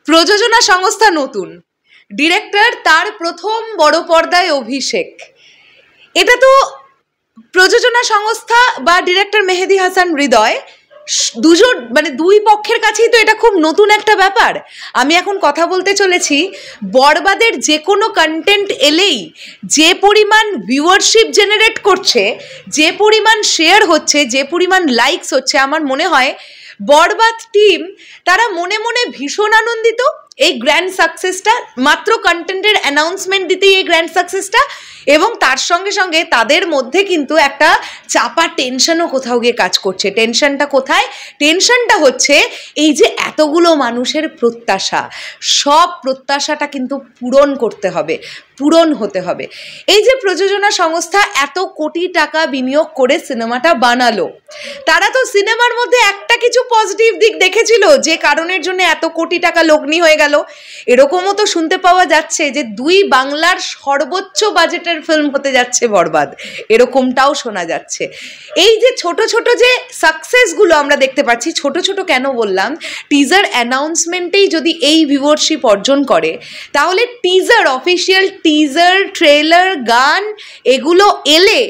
প্রযোজনা সংস্থা নতুন, ডিরেক্টর তার প্রথম বড় পর্দায় অভিষেক। এটা তো প্রযোজনা সংস্থা বা ডিরেক্টর মেহেদী হাসান হৃদয় দুজন মানে দুই পক্ষের কাছেই তো এটা খুব নতুন একটা ব্যাপার। আমি এখন কথা বলতে চলেছি বরবাদের যে কোনো কন্টেন্ট এলেই যে পরিমাণ ভিউয়ারশিপ জেনারেট করছে, যে পরিমাণ শেয়ার হচ্ছে, যে পরিমাণ লাইকস হচ্ছে, আমার মনে হয় বরবাদ টিম তারা মনে মনে ভীষণ আনন্দিত এই গ্র্যান্ড সাকসেসটা, মাত্র কন্টেন্টের অ্যানাউন্সমেন্ট দিতেই এই গ্র্যান্ড সাকসেসটা, এবং তার সঙ্গে সঙ্গে তাদের মধ্যে কিন্তু একটা চাপা টেনশনও কোথাও গিয়ে কাজ করছে। টেনশনটা কোথায়? টেনশনটা হচ্ছে এই যে এতগুলো মানুষের প্রত্যাশা, সব প্রত্যাশাটা কিন্তু পূরণ করতে হবে, পূরণ হতে হবে। এই যে প্রযোজনা সংস্থা এত কোটি টাকা বিনিয়োগ করে সিনেমাটা বানালো, তারা তো সিনেমার মধ্যে একটা কিছু পজিটিভ দিক দেখেছিল যে কারণের জন্য এত কোটি টাকা লগ্নি হয়ে গেল। এরকমও তো শুনতে পাওয়া যাচ্ছে যে দুই বাংলার সর্বোচ্চ বাজেটের ফিল্ম হতে যাচ্ছে বরবাদ, এরকমটাও শোনা যাচ্ছে। এই যে ছোট ছোট যে সাকসেসগুলো আমরা দেখতে পাচ্ছি, ছোট ছোট কেন বললাম, টিজার অ্যানাউন্সমেন্টেই যদি এই ভিউয়ারশিপ অর্জন করে, তাহলে টিজার, অফিসিয়াল টিজার, ট্রেলার, গান এগুলো এলে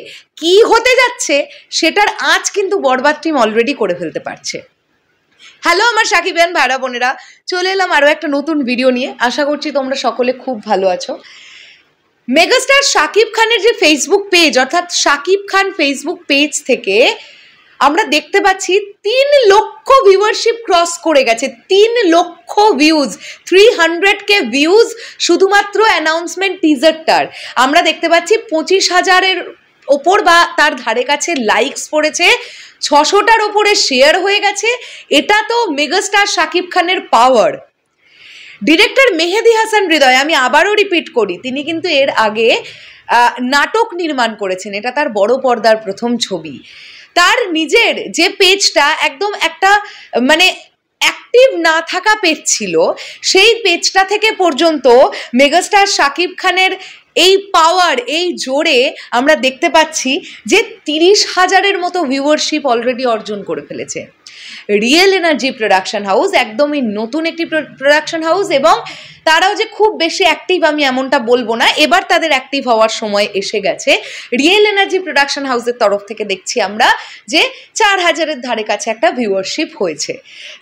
কি হতে যাচ্ছে সেটার আঁচ কিন্তু বরবাদ টিম অলরেডি করে ফেলতে পারছে। হ্যালো আমার সাকিবিয়ান ভাইরা বোনেরা, চলে এলাম আরও একটা নতুন ভিডিও নিয়ে। আশা করছি তোমরা সকলে খুব ভালো আছো। মেগাস্টার শাকিব খানের যে ফেসবুক পেজ, অর্থাৎ শাকিব খান ফেসবুক পেজ থেকে আমরা দেখতে পাচ্ছি 3 লক্ষ ভিউয়ারশিপ ক্রস করে গেছে। 3 লক্ষ ভিউজ, 300K ভিউজ শুধুমাত্র অ্যানাউন্সমেন্ট টিজারটার। আমরা দেখতে পাচ্ছি 25,000-এর ওপর বা তার ধারে কাছে লাইকস পড়েছে, 600টার ওপরে শেয়ার হয়ে গেছে। এটা তো মেগাস্টার শাকিব খানের পাওয়ার। ডিরেক্টর মেহেদী হাসান হৃদয়, আমি আবারও রিপিট করি, তিনি কিন্তু এর আগে নাটক নির্মাণ করেছেন। এটা তার বড় পর্দার প্রথম ছবি। তার নিজের যে পেজটা একদম একটা মানে অ্যাক্টিভ না থাকা পেজ ছিল, সেই পেজটা থেকে পর্যন্ত মেগাস্টার শাকিব খানের এই পাওয়ার, এই জোরে আমরা দেখতে পাচ্ছি যে 30,000-এর মতো ভিউয়ারশিপ অলরেডি অর্জন করে ফেলেছে। রিয়েল এনার্জি প্রোডাকশন হাউস একদমই নতুন একটি প্রোডাকশন হাউস, এবং তারাও যে খুব বেশি অ্যাক্টিভ আমি এমনটা বলবো না, এবার তাদের অ্যাক্টিভ হওয়ার সময় এসে গেছে। রিয়েল এনার্জি প্রোডাকশন হাউসের তরফ থেকে দেখছি আমরা যে 4,000-এর ধারে কাছে একটা ভিউয়ারশিপ হয়েছে।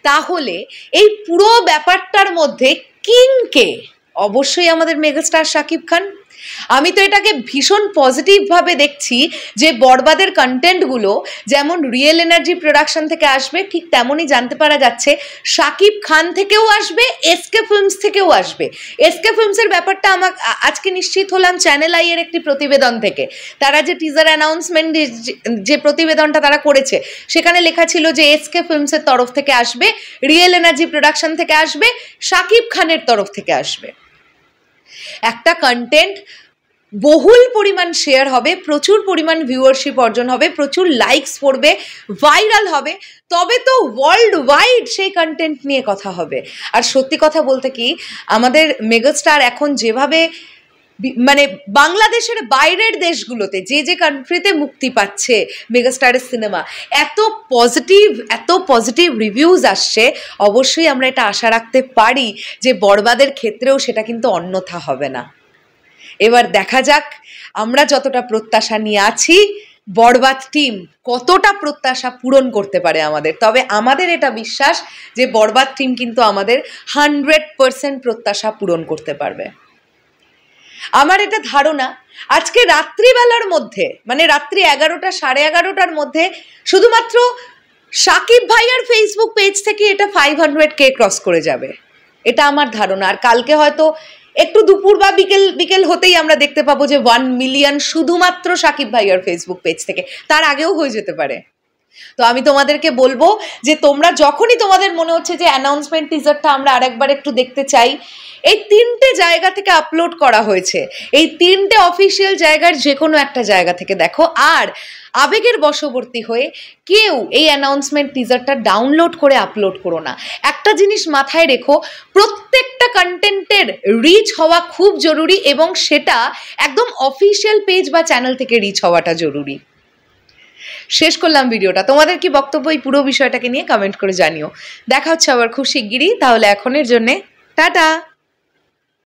তাহলে এই পুরো ব্যাপারটার মধ্যে কিংকে? অবশ্যই আমাদের মেগাস্টার শাকিব খান। আমি তো এটাকে ভীষণ পজিটিভভাবে দেখছি যে বরবাদের কন্টেন্টগুলো যেমন রিয়েল এনার্জি প্রোডাকশন থেকে আসবে, ঠিক তেমনই জানতে পারা যাচ্ছে শাকিব খান থেকেও আসবে, এসকে ফিল্মস থেকেও আসবে। এসকে ফিল্মসের ব্যাপারটা আমার আজকে নিশ্চিত হলাম চ্যানেল আই এর একটি প্রতিবেদন থেকে। তারা যে টিজার অ্যানাউন্সমেন্ট যে প্রতিবেদনটা তারা করেছে, সেখানে লেখা ছিল যে এসকে ফিল্মসের তরফ থেকে আসবে, রিয়েল এনার্জি প্রোডাকশন থেকে আসবে, শাকিব খানের তরফ থেকে আসবে। একটা কন্টেন্ট বহুল পরিমাণ শেয়ার হবে, প্রচুর পরিমাণ ভিউয়ারশিপ অর্জন হবে, প্রচুর লাইকস পড়বে, ভাইরাল হবে, তবে তো ওয়ার্ল্ড ওয়াইড সেই কন্টেন্ট নিয়ে কথা হবে। আর সত্যি কথা বলতে কি, আমাদের মেগাস্টার এখন যেভাবে মানে বাংলাদেশের বাইরের দেশগুলোতে যে কান্ট্রিতে মুক্তি পাচ্ছে মেগাস্টারের সিনেমা, এত পজিটিভ রিভিউজ আসছে, অবশ্যই আমরা এটা আশা রাখতে পারি যে বরবাদের ক্ষেত্রেও সেটা কিন্তু অন্যথা হবে না। এবার দেখা যাক আমরা যতটা প্রত্যাশা নিয়ে আছি, বরবাদ টিম কতটা প্রত্যাশা পূরণ করতে পারে আমাদের। তবে আমাদের এটা বিশ্বাস যে বরবাদ টিম কিন্তু আমাদের 100% প্রত্যাশা পূরণ করতে পারবে। আমার এটা ধারণা আজকে রাত্রিবেলার মধ্যে, মানে রাত্রি 11টা 11:30টার মধ্যে শুধুমাত্র শাকিব ভাইয়ার ফেসবুক পেজ থেকে এটা 500K ক্রস করে যাবে, এটা আমার ধারণা। আর কালকে হয়তো একটু দুপুর বা বিকেল হতেই আমরা দেখতে পাবো যে 1 মিলিয়ন শুধুমাত্র শাকিব ভাইয়ার ফেসবুক পেজ থেকে, তার আগেও হয়ে যেতে পারে। তো আমি তোমাদেরকে বলবো যে তোমরা যখনই তোমাদের মনে হচ্ছে যে অ্যানাউন্সমেন্ট টিজারটা আমরা আরেকবার একটু দেখতে চাই, এই 3টে জায়গা থেকে আপলোড করা হয়েছে, এই 3টে অফিসিয়াল জায়গার যে কোনো একটা জায়গা থেকে দেখো। আর আবেগের বশবর্তী হয়ে কেউ এই অ্যানাউন্সমেন্ট টিজারটা ডাউনলোড করে আপলোড করো না। একটা জিনিস মাথায় রেখো, প্রত্যেকটা কন্টেন্টের রিচ হওয়া খুব জরুরি, এবং সেটা একদম অফিসিয়াল পেজ বা চ্যানেল থেকে রিচ হওয়াটা জরুরি। শেষ করলাম ভিডিওটা। তোমাদের কি বক্তব্য এই পুরো বিষয়টাকে নিয়ে কমেন্ট করে জানিও। দেখা হচ্ছে আবার খুব শিগগিরই। তাহলে এখনের জন্যে টাটা।